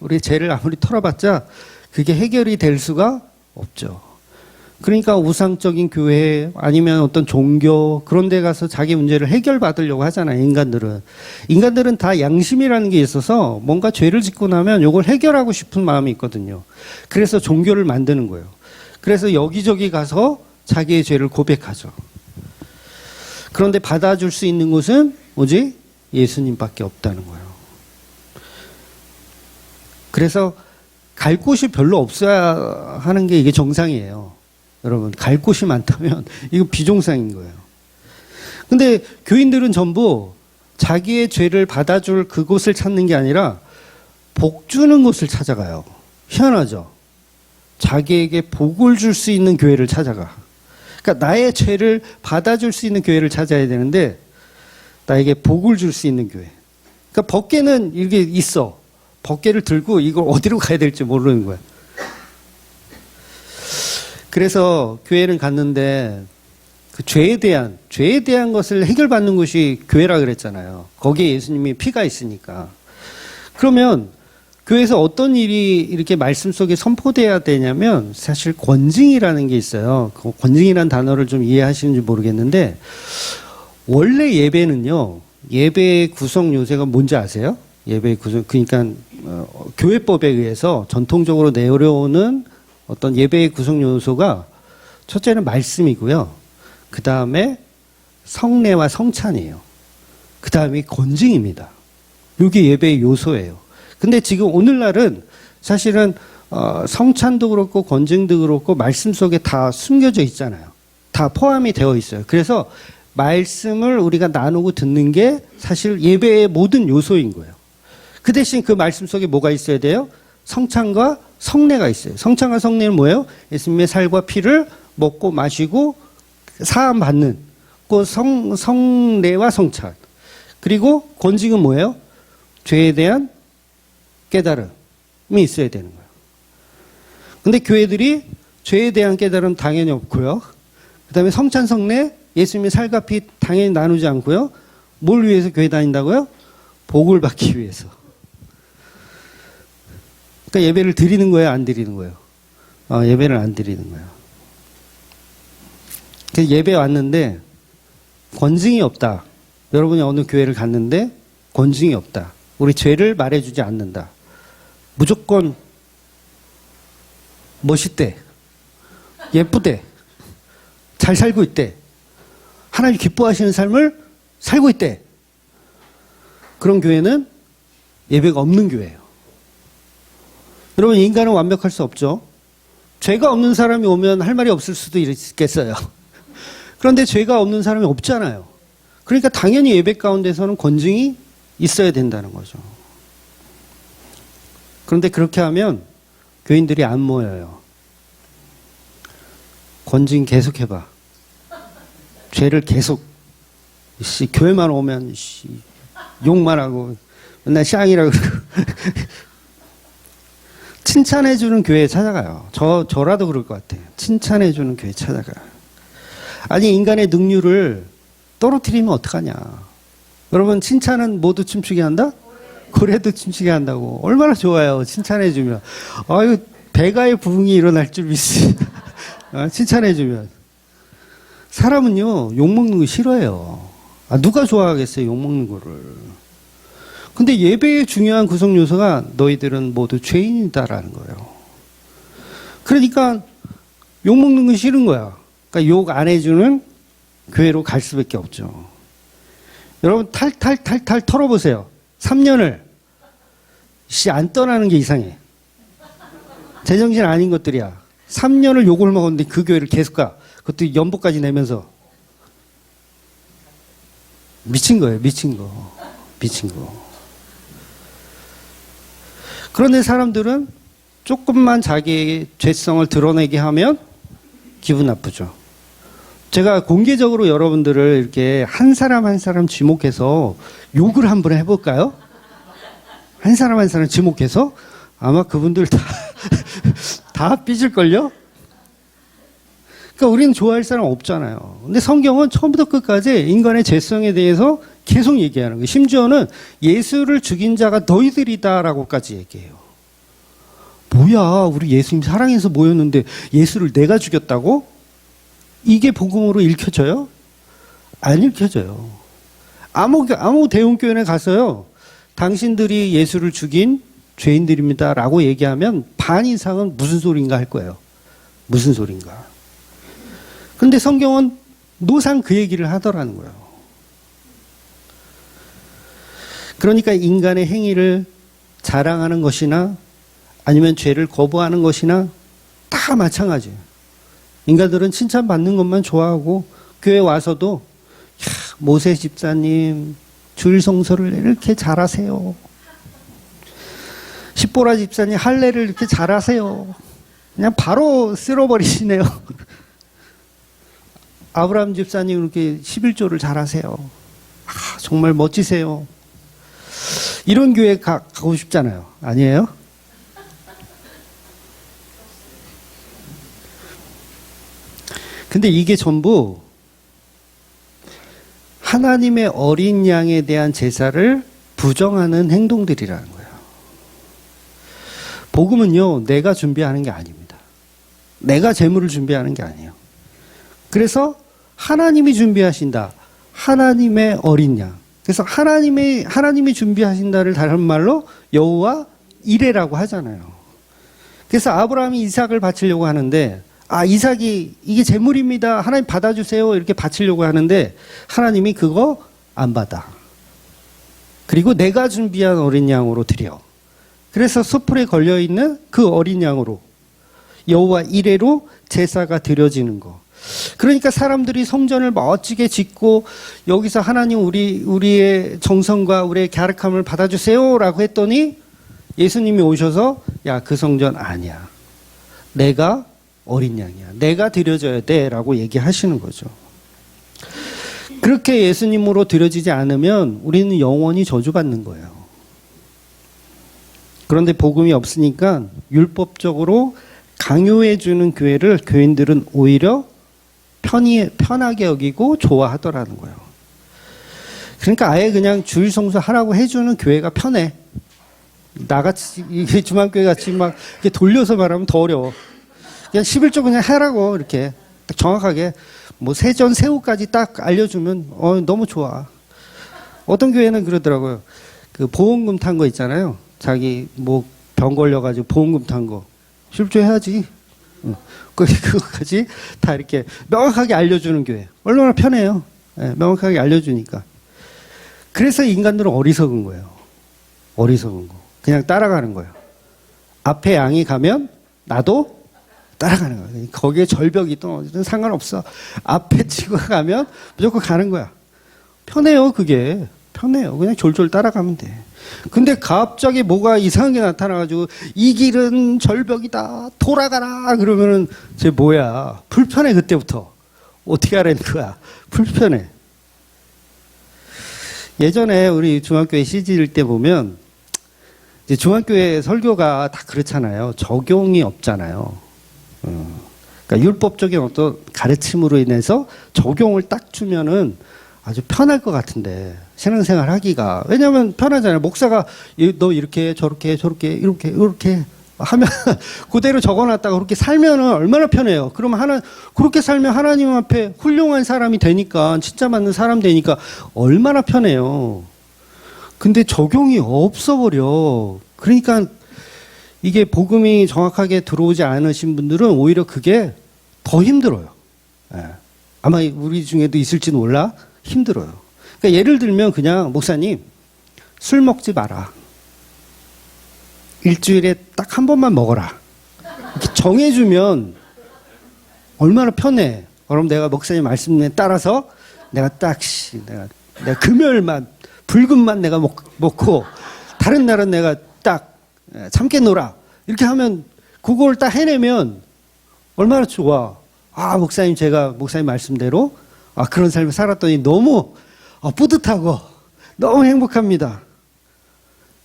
A: 우리 죄를 아무리 털어봤자 그게 해결이 될 수가 없죠. 그러니까 우상적인 교회 아니면 어떤 종교 그런 데 가서 자기 문제를 해결받으려고 하잖아요. 인간들은 다 양심이라는 게 있어서 뭔가 죄를 짓고 나면 이걸 해결하고 싶은 마음이 있거든요. 그래서 종교를 만드는 거예요. 그래서 여기저기 가서 자기의 죄를 고백하죠. 그런데 받아줄 수 있는 곳은 오직 예수님밖에 없다는 거예요. 그래서 갈 곳이 별로 없어야 하는 게 이게 정상이에요. 여러분, 갈 곳이 많다면 이거 비정상인 거예요. 근데 교인들은 전부 자기의 죄를 받아줄 그곳을 찾는 게 아니라 복 주는 곳을 찾아가요. 희한하죠? 자기에게 복을 줄 수 있는 교회를 찾아가. 그러니까 나의 죄를 받아줄 수 있는 교회를 찾아야 되는데 나에게 복을 줄 수 있는 교회. 그러니까 법궤는 이게 있어. 법궤를 들고 이걸 어디로 가야 될지 모르는 거야. 그래서 교회를 갔는데 그 죄에 대한 것을 해결받는 곳이 교회라 그랬잖아요. 거기에 예수님이 피가 있으니까. 그러면 교회에서 어떤 일이 이렇게 말씀 속에 선포돼야 되냐면 사실 권징이라는 게 있어요. 그 권징이라는 단어를 좀 이해하시는지 모르겠는데 원래 예배는요. 예배의 구성 요소가 뭔지 아세요? 예배의 구성 그러니까 교회법에 의해서 전통적으로 내려오는 어떤 예배의 구성 요소가 첫째는 말씀이고요. 그 다음에 성례와 성찬이에요. 그 다음에 건징입니다. 이게 예배의 요소예요. 근데 지금 오늘날은 사실은 성찬도 그렇고 건증도 그렇고 말씀 속에 다 숨겨져 있잖아요. 다 포함이 되어 있어요. 그래서 말씀을 우리가 나누고 듣는 게 사실 예배의 모든 요소인 거예요. 그 대신 그 말씀 속에 뭐가 있어야 돼요? 성찬과 성례가 있어요. 성찬과 성례는 뭐예요? 예수님의 살과 피를 먹고 마시고 사함 받는 그 성례와 성찬. 그리고 건증은 뭐예요? 죄에 대한 깨달음이 있어야 되는 거예요. 근데 교회들이 죄에 대한 깨달음 당연히 없고요. 그 다음에 성찬 성례 예수님의 살과 피 당연히 나누지 않고요. 뭘 위해서 교회 다닌다고요? 복을 받기 위해서. 그러니까 예배를 드리는 거예요, 안 드리는 거예요? 예배를 안 드리는 거예요. 그래서 예배 왔는데 권징이 없다. 여러분이 어느 교회를 갔는데 권징이 없다. 우리 죄를 말해주지 않는다. 무조건 멋있대. 예쁘대. 잘 살고 있대. 하나님 기뻐하시는 삶을 살고 있대. 그런 교회는 예배가 없는 교회예요. 여러분, 인간은 완벽할 수 없죠. 죄가 없는 사람이 오면 할 말이 없을 수도 있겠어요. 그런데 죄가 없는 사람이 없잖아요. 그러니까 당연히 예배 가운데서는 권징이 있어야 된다는 거죠. 그런데 그렇게 하면 교인들이 안 모여요. 권징 계속 해봐. 죄를 계속 교회만 오면 욕만 하고 맨날 샹이라고 그러고 칭찬해주는 교회에 찾아가요. 저라도 그럴 것 같아요. 칭찬해주는 교회에 찾아가요. 아니 인간의 능률을 떨어뜨리면 어떡하냐. 여러분 칭찬은 모두 춤추게 한다? 고래도 춤추게 한다고. 얼마나 좋아요. 칭찬해주면. 아유 배가의 부흥이 일어날 줄 믿습니다. 칭찬해주면. 사람은요 욕먹는 거 싫어해요. 누가 좋아하겠어요 욕먹는 거를. 근데 예배의 중요한 구성 요소가 너희들은 모두 죄인이다라는 거예요. 그러니까 욕먹는 건 싫은 거야. 그러니까 욕 안 해주는 교회로 갈 수밖에 없죠. 여러분 탈탈 털어보세요. 3년을 안 떠나는 게 이상해. 제정신 아닌 것들이야. 3년을 욕을 먹었는데 그 교회를 계속 가. 그것도 연보까지 내면서. 미친 거예요. 미친 거. 그런데 사람들은 조금만 자기의 죄성을 드러내게 하면 기분 나쁘죠. 제가 공개적으로 여러분들을 이렇게 한 사람 한 사람 지목해서 욕을 한번 해볼까요? 한 사람 한 사람 지목해서 아마 그분들 다 삐질걸요? 그러니까 우리는 좋아할 사람 없잖아요. 근데 성경은 처음부터 끝까지 인간의 죄성에 대해서 계속 얘기하는 거예요. 심지어는 예수를 죽인 자가 너희들이다라고까지 얘기해요. 뭐야, 우리 예수님 사랑해서 모였는데 예수를 내가 죽였다고? 이게 복음으로 읽혀져요? 안 읽혀져요. 아무 대형교회에 가서요, 당신들이 예수를 죽인 죄인들입니다 라고 얘기하면 반 이상은 무슨 소린가 할 거예요. 무슨 소린가. 근데 성경은 노상 그 얘기를 하더라는 거예요. 그러니까 인간의 행위를 자랑하는 것이나 아니면 죄를 거부하는 것이나 다 마찬가지예요. 인간들은 칭찬받는 것만 좋아하고 교회 와서도 모세 집사님 주일 성서를 이렇게 잘하세요. 십보라 집사님 할례를 이렇게 잘하세요. 그냥 바로 쓸어버리시네요. 아브라함 집사님 이렇게 11조를 잘하세요. 정말 멋지세요. 이런 교회 가고 싶잖아요. 아니에요? 근데 이게 전부 하나님의 어린 양에 대한 제사를 부정하는 행동들이라는 거예요. 복음은요, 내가 준비하는 게 아닙니다. 내가 제물을 준비하는 게 아니에요. 그래서 하나님이 준비하신다. 하나님의 어린 양. 그래서 하나님이 준비하신다를 다른 말로 여호와 이레라고 하잖아요. 그래서 아브라함이 이삭을 바치려고 하는데, 이삭이 이게 제물입니다. 하나님 받아주세요. 이렇게 바치려고 하는데 하나님이 그거 안 받아. 그리고 내가 준비한 어린 양으로 드려. 그래서 숯불에 걸려있는 그 어린 양으로 여호와 이레로 제사가 드려지는 거. 그러니까 사람들이 성전을 멋지게 짓고 여기서 하나님 우리의 정성과 우리의 갸륵함을 받아주세요 라고 했더니 예수님이 오셔서 야, 그 성전 아니야. 내가 어린 양이야. 내가 드려져야 돼 라고 얘기하시는 거죠. 그렇게 예수님으로 드려지지 않으면 우리는 영원히 저주받는 거예요. 그런데 복음이 없으니까 율법적으로 강요해주는 교회를 교인들은 오히려 편하게 여기고 좋아하더라는 거예요. 그러니까 아예 그냥 주일 성수 하라고 해주는 교회가 편해. 나같이, 이게 주만교회 같이 막 이렇게 돌려서 말하면 더 어려워. 그냥 11조 그냥 하라고 이렇게 딱 정확하게 뭐 세전 세후까지 딱 알려주면 너무 좋아. 어떤 교회는 그러더라고요. 그 보험금 탄 거 있잖아요. 자기 뭐 병 걸려가지고 보험금 탄 거 11조 해야지. 그거까지 다 이렇게 명확하게 알려주는 교회. 얼마나 편해요. 네, 명확하게 알려주니까. 그래서 인간들은 어리석은 거예요. 어리석은 거. 그냥 따라가는 거예요. 앞에 양이 가면 나도 따라가는 거야. 거기에 절벽이 있든 상관없어. 앞에 친구가 가면 무조건 가는 거야. 편해요, 그게. 편해요. 그냥 졸졸 따라가면 돼. 근데 갑자기 뭐가 이상한 게 나타나가지고 이 길은 절벽이다. 돌아가라. 그러면은 쟤 뭐야. 불편해, 그때부터. 어떻게 하라는 거야. 불편해. 예전에 우리 중학교에 CG일 때 보면 이제 중학교에 설교가 다 그렇잖아요. 적용이 없잖아요. 그러니까 율법적인 어떤 가르침으로 인해서 적용을 딱 주면은 아주 편할 것 같은데 신앙생활 하기가. 왜냐하면 편하잖아요. 목사가 너 이렇게 저렇게 이렇게 하면 그대로 적어놨다가 그렇게 살면은 얼마나 편해요. 그러면 그렇게 살면 하나님 앞에 훌륭한 사람이 되니까, 진짜 맞는 사람 되니까 얼마나 편해요. 근데 적용이 없어버려. 그러니까 이게 복음이 정확하게 들어오지 않으신 분들은 오히려 그게 더 힘들어요. 예. 아마 우리 중에도 있을지는 몰라. 힘들어요. 그러니까 예를 들면 그냥 목사님 술 먹지 마라. 일주일에 딱 한 번만 먹어라. 이렇게 정해주면 얼마나 편해. 그럼 내가 목사님 말씀에 따라서 내가 내가 금요일만 불금만 내가 먹고 다른 날은 내가 딱 참깨 놀아. 이렇게 하면 그걸 딱 해내면 얼마나 좋아. 목사님 제가 목사님 말씀대로 그런 삶을 살았더니 너무 뿌듯하고 너무 행복합니다.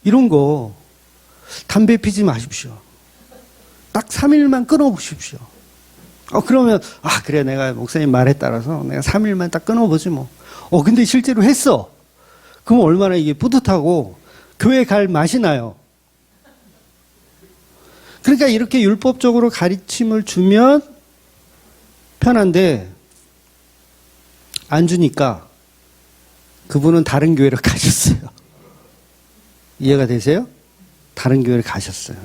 A: 이런 거 담배 피지 마십시오. 딱 3일만 끊어보십시오. 그러면 그래 내가 목사님 말에 따라서 내가 3일만 딱 끊어보지 뭐. 근데 실제로 했어. 그럼 얼마나 이게 뿌듯하고 교회 갈 맛이 나요. 그러니까 이렇게 율법적으로 가르침을 주면 편한데 안 주니까 그분은 다른 교회를 가셨어요. 이해가 되세요? 다른 교회를 가셨어요.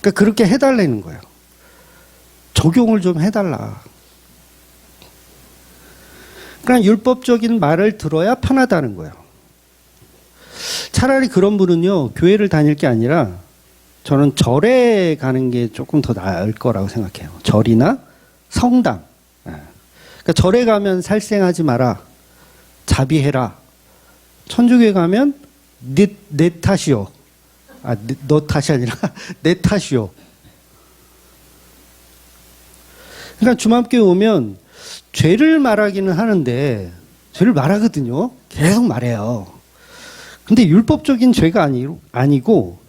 A: 그러니까 그렇게 해달라는 거예요. 적용을 좀 해달라. 그러니까 율법적인 말을 들어야 편하다는 거예요. 차라리 그런 분은요, 교회를 다닐 게 아니라 저는 절에 가는 게 조금 더 나을 거라고 생각해요. 절이나 성당. 그러니까 절에 가면 살생하지 마라. 자비해라. 천주교에 가면 내 탓이요. 너 탓이 아니라 내 탓이요. 그러니까 주맘교회 오면 죄를 말하기는 하는데 죄를 말하거든요. 계속 말해요. 근데 율법적인 죄가 아니고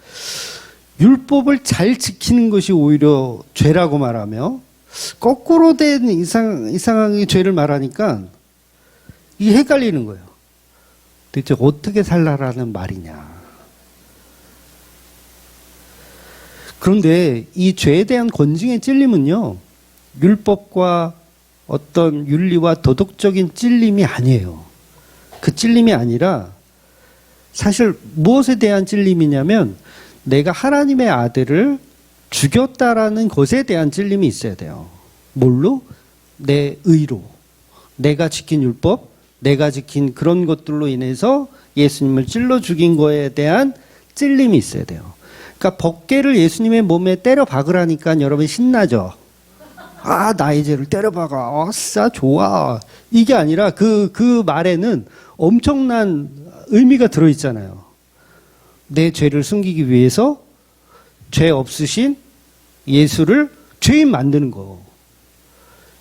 A: 율법을 잘 지키는 것이 오히려 죄라고 말하며 거꾸로 된 이상하게 죄를 말하니까 이게 헷갈리는 거예요. 대체 어떻게 살라라는 말이냐. 그런데 이 죄에 대한 권징의 찔림은요, 율법과 어떤 윤리와 도덕적인 찔림이 아니에요. 그 찔림이 아니라 사실 무엇에 대한 찔림이냐면 내가 하나님의 아들을 죽였다라는 것에 대한 찔림이 있어야 돼요. 뭘로? 내 의로. 내가 지킨 율법, 내가 지킨 그런 것들로 인해서 예수님을 찔러 죽인 거에 대한 찔림이 있어야 돼요. 그러니까 법궤를 예수님의 몸에 때려 박으라니까 여러분 신나죠? 아, 나의 죄를 때려 박아. 아싸, 좋아. 이게 아니라 그 말에는 엄청난 의미가 들어있잖아요. 내 죄를 숨기기 위해서 죄 없으신 예수를 죄인 만드는 거.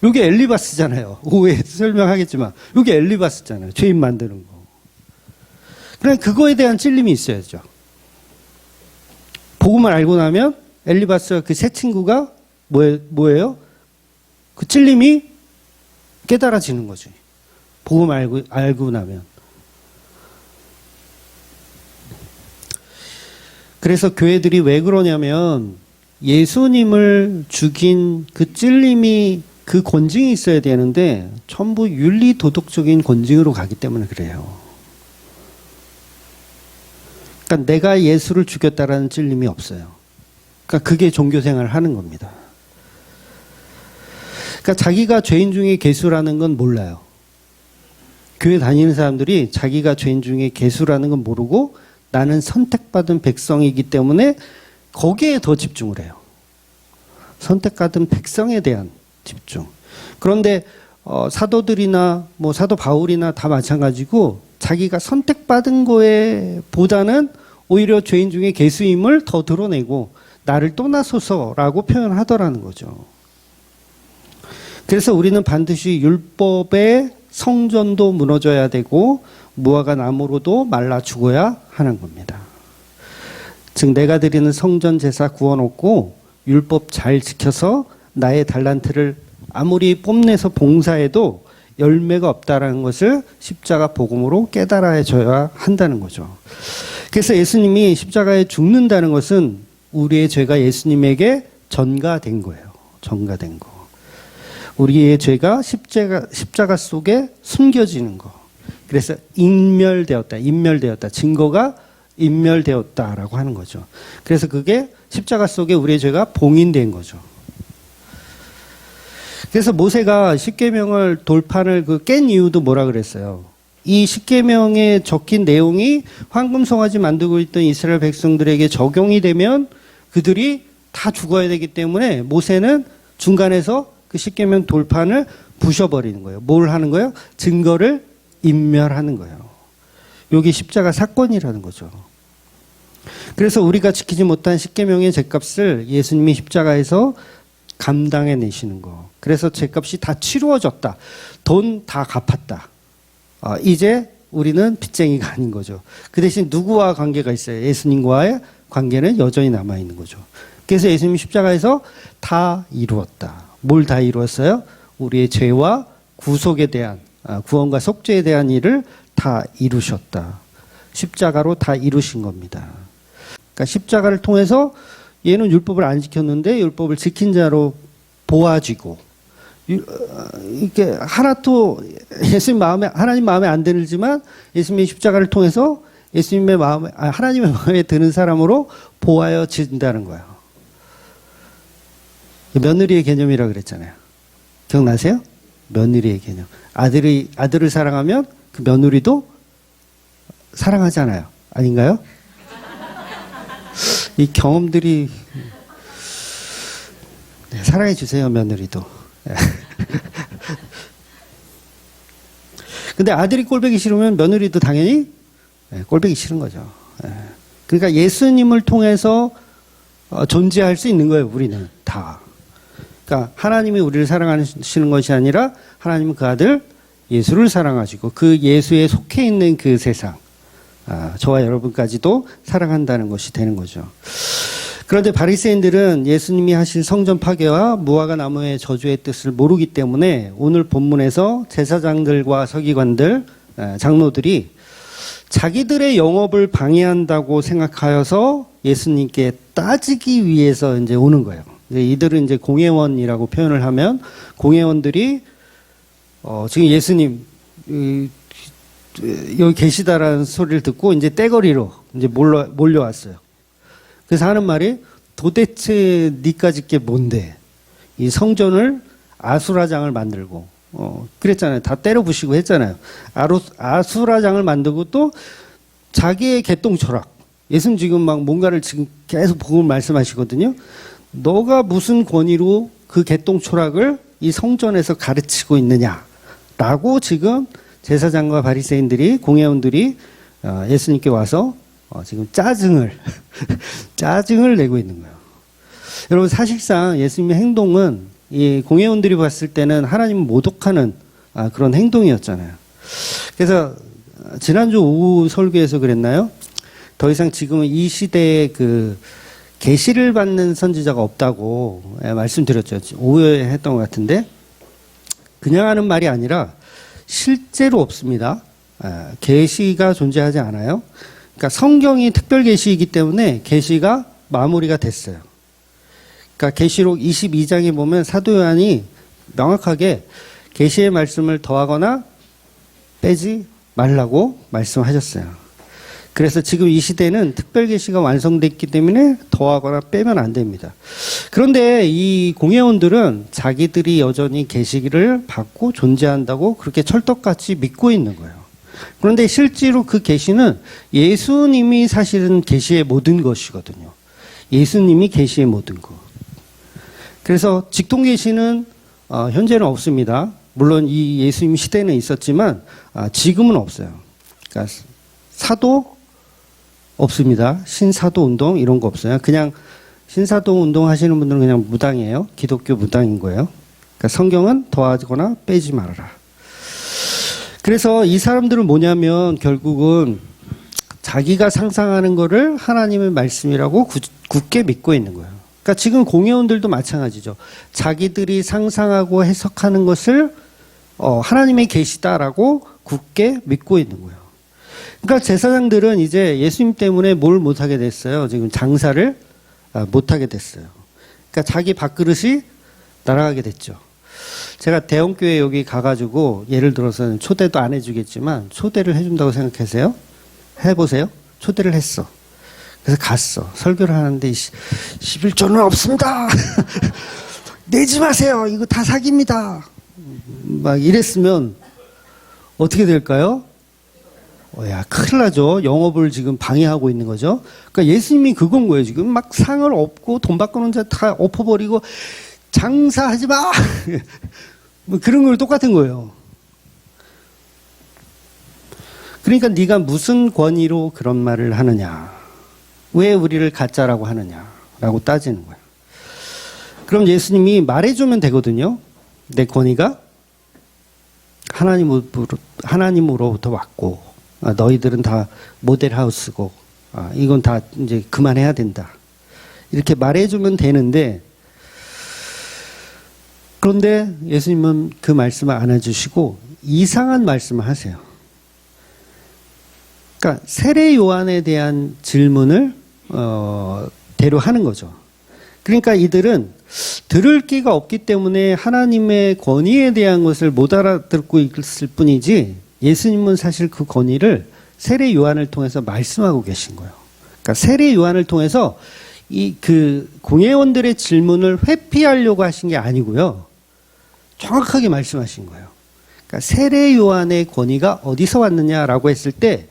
A: 이게 엘리바스잖아요. 후에 설명하겠지만 이게 엘리바스잖아요. 죄인 만드는 거. 그러니까 그거에 대한 찔림이 있어야죠. 복음을 알고 나면 엘리바스와 그 새 친구가 뭐예요? 그 찔림이 깨달아지는 거지. 복음 알고 나면. 그래서 교회들이 왜 그러냐면 예수님을 죽인 그 찔림이 그 권징이 있어야 되는데 전부 윤리 도덕적인 권징으로 가기 때문에 그래요. 그러니까 내가 예수를 죽였다라는 찔림이 없어요. 그러니까 그게 종교생활을 하는 겁니다. 그러니까 자기가 죄인 중에 괴수라는 건 몰라요. 교회 다니는 사람들이 자기가 죄인 중에 괴수라는 건 모르고 나는 선택받은 백성이기 때문에 거기에 더 집중을 해요. 선택받은 백성에 대한 집중. 그런데 사도들이나 뭐 사도 바울이나 다 마찬가지고 자기가 선택받은 거에 보다는 오히려 죄인 중에 괴수임을 더 드러내고 나를 떠나소서라고 표현하더라는 거죠. 그래서 우리는 반드시 율법의 성전도 무너져야 되고 무화과 나무로도 말라 죽어야 하는 겁니다. 즉 내가 드리는 성전 제사 구워놓고 율법 잘 지켜서 나의 달란트를 아무리 뽐내서 봉사해도 열매가 없다라는 것을 십자가 복음으로 깨달아줘야 한다는 거죠. 그래서 예수님이 십자가에 죽는다는 것은 우리의 죄가 예수님에게 전가된 거예요. 전가된 거. 우리의 죄가 십자가 속에 숨겨지는 거. 그래서 인멸되었다. 증거가 인멸되었다라고 하는 거죠. 그래서 그게 십자가 속에 우리의 죄가 봉인된 거죠. 그래서 모세가 십계명을 돌판을 깬 이유도 뭐라 그랬어요? 이 십계명에 적힌 내용이 황금송아지 만들고 있던 이스라엘 백성들에게 적용이 되면 그들이 다 죽어야 되기 때문에 모세는 중간에서 그 십계명 돌판을 부셔버리는 거예요. 뭘 하는 거예요? 증거를 인멸하는 거예요. 이게 십자가 사건이라는 거죠. 그래서 우리가 지키지 못한 십계명의 죗값을 예수님이 십자가에서 감당해 내시는 거. 그래서 죗값이 다 치루어졌다. 돈 다 갚았다. 이제 우리는 빚쟁이가 아닌 거죠. 그 대신 누구와 관계가 있어요? 예수님과의 관계는 여전히 남아있는 거죠. 그래서 예수님이 십자가에서 다 이루었다. 뭘 다 이루었어요? 우리의 죄와 구속에 대한, 구원과 속죄에 대한 일을 다 이루셨다. 십자가로 다 이루신 겁니다. 그러니까 십자가를 통해서 얘는 율법을 안 지켰는데 율법을 지킨 자로 보아지고, 이렇게 하나도 하나님 마음에 안 들지만 예수님의 십자가를 통해서 예수님의 마음에, 하나님의 마음에 드는 사람으로 보아진다는 거예요. 며느리의 개념이라 그랬잖아요. 기억나세요? 며느리의 개념. 아들을 사랑하면 그 며느리도 사랑하잖아요. 아닌가요? 이 경험들이, 네, 사랑해 주세요, 며느리도. 근데 아들이 꼴보기 싫으면 며느리도 당연히 꼴보기 싫은 거죠. 그러니까 예수님을 통해서 존재할 수 있는 거예요, 우리는 다. 그러니까 하나님이 우리를 사랑하시는 것이 아니라 하나님은 그 아들 예수를 사랑하시고 그 예수에 속해 있는 그 세상, 저와 여러분까지도 사랑한다는 것이 되는 거죠. 그런데 바리새인들은 예수님이 하신 성전 파괴와 무화과 나무의 저주의 뜻을 모르기 때문에 오늘 본문에서 제사장들과 서기관들, 장로들이 자기들의 영업을 방해한다고 생각하여서 예수님께 따지기 위해서 이제 오는 거예요. 이들은 이제 공회원이라고 표현을 하면, 공회원들이 지금 예수님 여기 계시다라는 소리를 듣고 이제 떼거리로 이제 몰려왔어요. 그래서 하는 말이, 도대체 니까 짓게 뭔데? 이 성전을 아수라장을 만들고, 그랬잖아요. 다 때려 부시고 했잖아요. 아수라장을 만들고 또 자기의 개똥 철학. 예수님 지금 막 뭔가를 지금 계속 복음을 말씀하시거든요. 너가 무슨 권위로 그 개똥 철학을 이 성전에서 가르치고 있느냐라고 지금 제사장과 바리새인들이, 공회원들이 예수님께 와서 지금 짜증을 내고 있는 거예요. 여러분, 사실상 예수님의 행동은 이 공회원들이 봤을 때는 하나님을 모독하는 그런 행동이었잖아요. 그래서 지난주 오후 설교에서 그랬나요? 더 이상 지금은 이 시대에 그 계시를 받는 선지자가 없다고 말씀드렸죠. 오후에 했던 것 같은데, 그냥 하는 말이 아니라 실제로 없습니다. 계시가 존재하지 않아요. 그러니까 성경이 특별 계시이기 때문에 계시가 마무리가 됐어요. 그러니까 계시록 22장에 보면 사도 요한이 명확하게 계시의 말씀을 더하거나 빼지 말라고 말씀하셨어요. 그래서 지금 이 시대는 특별 계시가 완성됐기 때문에 더하거나 빼면 안 됩니다. 그런데 이 공회원들은 자기들이 여전히 계시를 받고 존재한다고 그렇게 철떡같이 믿고 있는 거예요. 그런데 실제로 그 계시는 예수님이 사실은 계시의 모든 것이거든요. 예수님이 계시의 모든 것. 그래서 직통 계시는 현재는 없습니다. 물론 이 예수님 시대는 있었지만 지금은 없어요. 그러니까 사도 없습니다. 신사도 운동 이런 거 없어요. 그냥 신사도 운동 하시는 분들은 그냥 무당이에요. 기독교 무당인 거예요. 그러니까 성경은 더하거나 빼지 말아라. 그래서 이 사람들은 뭐냐면 결국은 자기가 상상하는 거를 하나님의 말씀이라고 굳게 믿고 있는 거예요. 그러니까 지금 공회원들도 마찬가지죠. 자기들이 상상하고 해석하는 것을 하나님의 계시다라고 굳게 믿고 있는 거예요. 그러니까 제사장들은 이제 예수님 때문에 뭘 못하게 됐어요. 지금 장사를 못하게 됐어요. 그러니까 자기 밥그릇이 날아가게 됐죠. 제가 대형교회 여기 가가지고 예를 들어서는 초대도 안 해주겠지만 초대를 해준다고 생각하세요? 해보세요. 초대를 했어. 그래서 갔어. 설교를 하는데 11조는 없습니다. 내지 마세요. 이거 다 사기입니다. 막 이랬으면 어떻게 될까요? 야, 큰일 나죠. 영업을 지금 방해하고 있는 거죠. 그러니까 예수님이 그건 거예요. 지금 막 상을 엎고 돈 바꾸는 자 다 엎어버리고 장사하지 마. 뭐 그런 걸 똑같은 거예요. 그러니까 네가 무슨 권위로 그런 말을 하느냐. 왜 우리를 가짜라고 하느냐라고 따지는 거예요. 그럼 예수님이 말해주면 되거든요. 내 권위가 하나님으로부터 왔고 너희들은 다 모델하우스고 이건 다 이제 그만해야 된다. 이렇게 말해주면 되는데 그런데 예수님은 그 말씀을 안 해주시고 이상한 말씀을 하세요. 그러니까 세례 요한에 대한 질문을 대로 하는 거죠. 그러니까 이들은 들을 끼가 없기 때문에 하나님의 권위에 대한 것을 못 알아듣고 있을 뿐이지 예수님은 사실 그 권위를 세례 요한을 통해서 말씀하고 계신 거예요. 그러니까 세례 요한을 통해서 이 그 공회원들의 질문을 회피하려고 하신 게 아니고요. 정확하게 말씀하신 거예요. 그러니까 세례 요한의 권위가 어디서 왔느냐라고 했을 때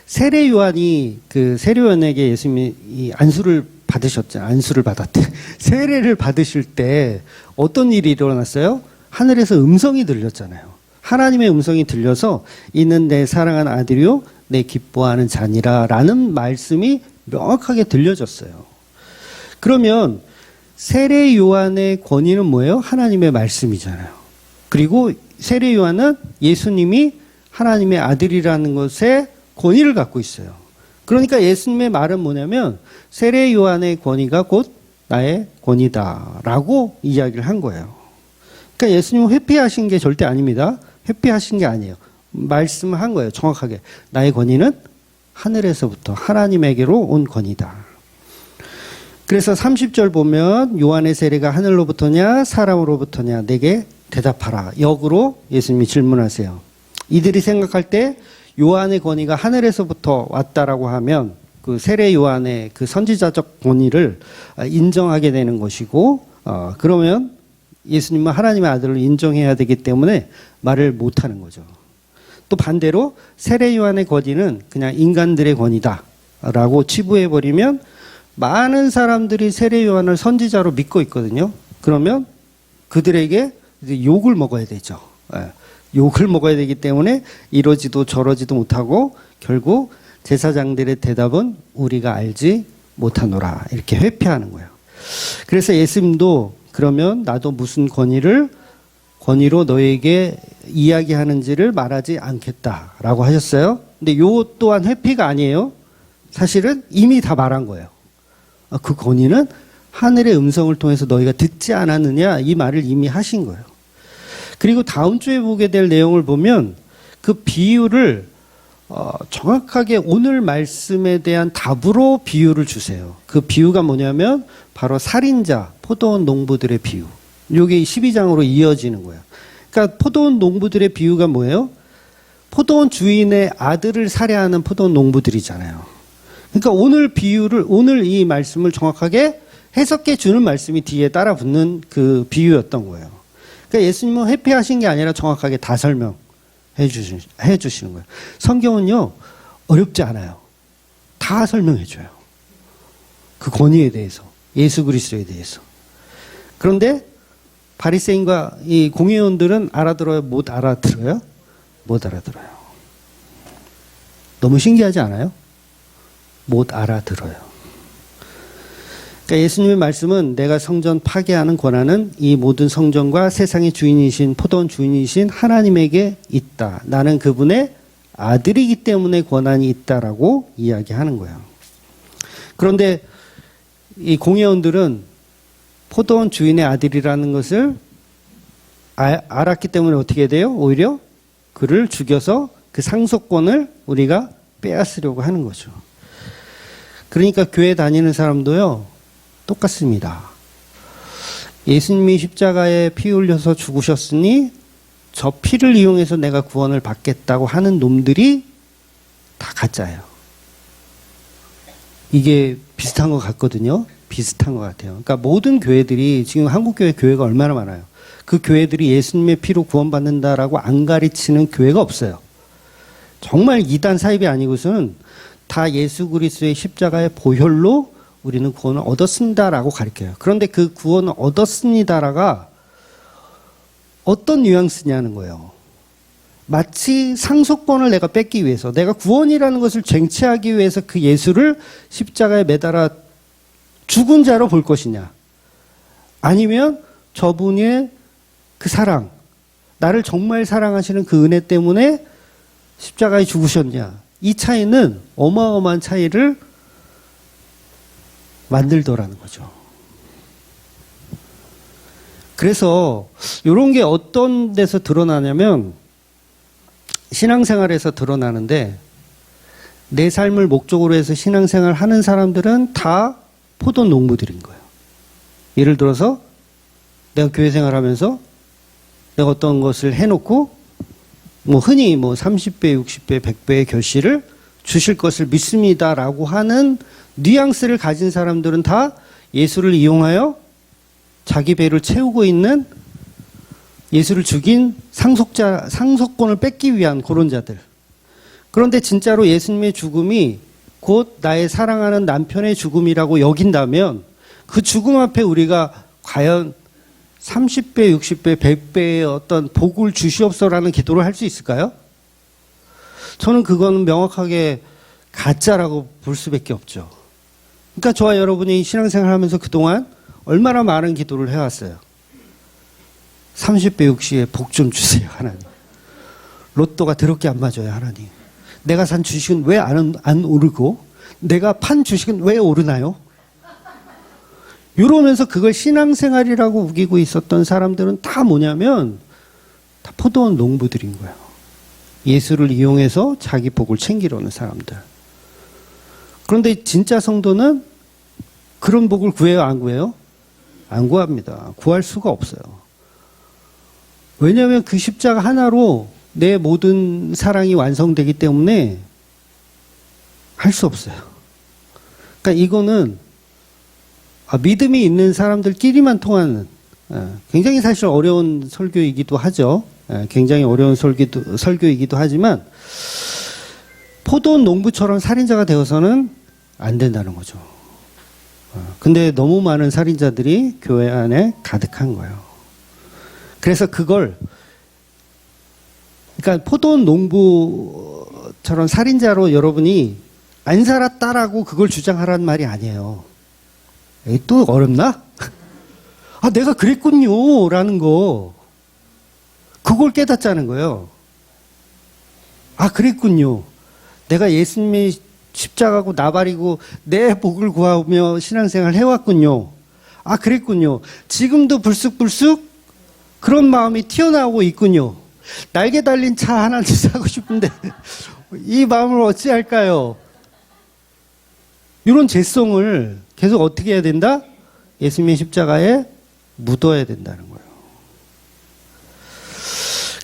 A: 세례 요한이 그 세례 요한에게 예수님이 이 안수를 받으셨잖아요. 안수를 받았대. 세례를 받으실 때 어떤 일이 일어났어요? 하늘에서 음성이 들렸잖아요. 하나님의 음성이 들려서 이는 내 사랑하는 아들이요 내 기뻐하는 자니라 라는 말씀이 명확하게 들려졌어요. 그러면 세례 요한의 권위는 뭐예요? 하나님의 말씀이잖아요. 그리고 세례 요한은 예수님이 하나님의 아들이라는 것에 권위를 갖고 있어요. 그러니까 예수님의 말은 뭐냐면 세례 요한의 권위가 곧 나의 권위다라고 이야기를 한 거예요. 그러니까 예수님은 회피하신 게 절대 아닙니다. 회피하신 게 아니에요. 말씀을 한 거예요. 정확하게. 나의 권위는 하늘에서부터 하나님에게로 온 권위다. 그래서 30절 보면 요한의 세례가 하늘로부터냐 사람으로부터냐 내게 대답하라. 역으로 예수님이 질문하세요. 이들이 생각할 때 요한의 권위가 하늘에서부터 왔다라고 하면 그 세례 요한의 그 선지자적 권위를 인정하게 되는 것이고 그러면 예수님은 하나님의 아들을 인정해야 되기 때문에 말을 못하는 거죠. 또 반대로 세례 요한의 권위는 그냥 인간들의 권위다라고 치부해버리면 많은 사람들이 세례 요한을 선지자로 믿고 있거든요. 그러면 그들에게 이제 욕을 먹어야 되죠. 욕을 먹어야 되기 때문에 이러지도 저러지도 못하고 결국 제사장들의 대답은 우리가 알지 못하노라 이렇게 회피하는 거예요. 그래서 예수님도 그러면 나도 무슨 권위로 너에게 이야기하는지를 말하지 않겠다라고 하셨어요. 근데 요 또한 회피가 아니에요. 사실은 이미 다 말한 거예요. 그 권위는 하늘의 음성을 통해서 너희가 듣지 않았느냐 이 말을 이미 하신 거예요. 그리고 다음 주에 보게 될 내용을 보면 그 비유를 정확하게 오늘 말씀에 대한 답으로 비유를 주세요. 그 비유가 뭐냐면 바로 살인자, 포도원 농부들의 비유. 이게 12장으로 이어지는 거예요. 그러니까 포도원 농부들의 비유가 뭐예요? 포도원 주인의 아들을 살해하는 포도원 농부들이잖아요. 그러니까 오늘 이 말씀을 정확하게 해석해 주는 말씀이 뒤에 따라 붙는 그 비유였던 거예요. 그러니까 예수님은 회피하신 게 아니라 정확하게 다 설명해 주시는 거예요. 성경은요, 어렵지 않아요. 다 설명해 줘요. 그 권위에 대해서, 예수 그리스도에 대해서. 그런데 바리새인과 이 공회원들은 알아들어요? 못 알아들어요? 못 알아들어요. 너무 신기하지 않아요? 못 알아들어요. 그러니까 예수님의 말씀은 내가 성전 파괴하는 권한은 이 모든 성전과 세상의 주인이신 포도원 주인이신 하나님에게 있다. 나는 그분의 아들이기 때문에 권한이 있다라고 이야기하는 거예요. 그런데 이 공회원들은 포도원 주인의 아들이라는 것을 알았기 때문에 어떻게 돼요? 오히려 그를 죽여서 그 상속권을 우리가 빼앗으려고 하는 거죠. 그러니까 교회 다니는 사람도요, 똑같습니다. 예수님이 십자가에 피 흘려서 죽으셨으니 저 피를 이용해서 내가 구원을 받겠다고 하는 놈들이 다 가짜예요. 이게 비슷한 것 같거든요. 비슷한 것 같아요. 그러니까 모든 교회들이 지금 한국교회 교회가 얼마나 많아요. 그 교회들이 예수님의 피로 구원받는다라고 안 가르치는 교회가 없어요. 정말 이단 사입이 아니고서는 다 예수 그리스도의 십자가의 보혈로 우리는 구원을 얻었습니다라고 가르쳐요. 그런데 그 구원을 얻었습니다라가 어떤 뉘앙스냐는 거예요. 마치 상속권을 내가 뺏기 위해서, 내가 구원이라는 것을 쟁취하기 위해서 그 예수를 십자가에 매달아 죽은 자로 볼 것이냐, 아니면 저분의 그 사랑, 나를 정말 사랑하시는 그 은혜 때문에 십자가에 죽으셨냐, 이 차이는 어마어마한 차이를 만들더라는 거죠. 그래서 이런 게 어떤 데서 드러나냐면 신앙생활에서 드러나는데, 내 삶을 목적으로 해서 신앙생활 하는 사람들은 다 포도 농부들인 거예요. 예를 들어서 내가 교회 생활하면서 내가 어떤 것을 해놓고 뭐 흔히 뭐 30배, 60배, 100배의 결실을 주실 것을 믿습니다라고 하는 뉘앙스를 가진 사람들은 다 예수를 이용하여 자기 배를 채우고 있는 예수를 죽인 상속권을 뺏기 위한 그런 자들. 그런데 진짜로 예수님의 죽음이 곧 나의 사랑하는 남편의 죽음이라고 여긴다면 그 죽음 앞에 우리가 과연 30배, 60배, 100배의 어떤 복을 주시옵소라는 기도를 할 수 있을까요? 저는 그거는 명확하게 가짜라고 볼 수밖에 없죠. 그러니까 저와 여러분이 신앙생활 하면서 그동안 얼마나 많은 기도를 해왔어요. 30배, 60배 복 좀 주세요, 하나님. 로또가 더럽게 안 맞아요, 하나님. 내가 산 주식은 왜 안 오르고 내가 판 주식은 왜 오르나요? 이러면서 그걸 신앙생활이라고 우기고 있었던 사람들은 다 뭐냐면 다 포도원 농부들인 거예요. 예수를 이용해서 자기 복을 챙기려는 사람들. 그런데 진짜 성도는 그런 복을 구해요, 안 구해요? 안 구합니다. 구할 수가 없어요. 왜냐하면 그 십자가 하나로 내 모든 사랑이 완성되기 때문에 할 수 없어요. 그러니까 이거는 믿음이 있는 사람들끼리만 통하는 굉장히 사실 어려운 설교이기도 하죠. 굉장히 어려운 설교이기도 하지만 포도원 농부처럼 살인자가 되어서는 안 된다는 거죠. 근데 너무 많은 살인자들이 교회 안에 가득한 거예요. 그래서 그걸 그러니까 포도원 농부처럼 살인자로 여러분이 안 살았다라고 그걸 주장하라는 말이 아니에요. 에이, 또 어렵나? 아, 내가 그랬군요. 라는 거. 그걸 깨닫자는 거예요. 아, 그랬군요. 내가 예수님의 십자가고 나발이고 내 복을 구하며 신앙생활 해왔군요. 아, 그랬군요. 지금도 불쑥불쑥 그런 마음이 튀어나오고 있군요. 날개 달린 차 하나 사고 싶은데 이 마음을 어찌할까요? 이런 죄성을 계속 어떻게 해야 된다? 예수님의 십자가에 묻어야 된다는 거예요.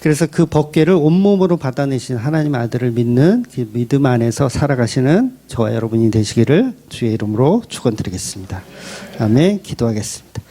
A: 그래서 그 법궤를 온몸으로 받아내신 하나님 아들을 믿는 그 믿음 안에서 살아가시는 저와 여러분이 되시기를 주의 이름으로 축원드리겠습니다. 아멘. 기도하겠습니다.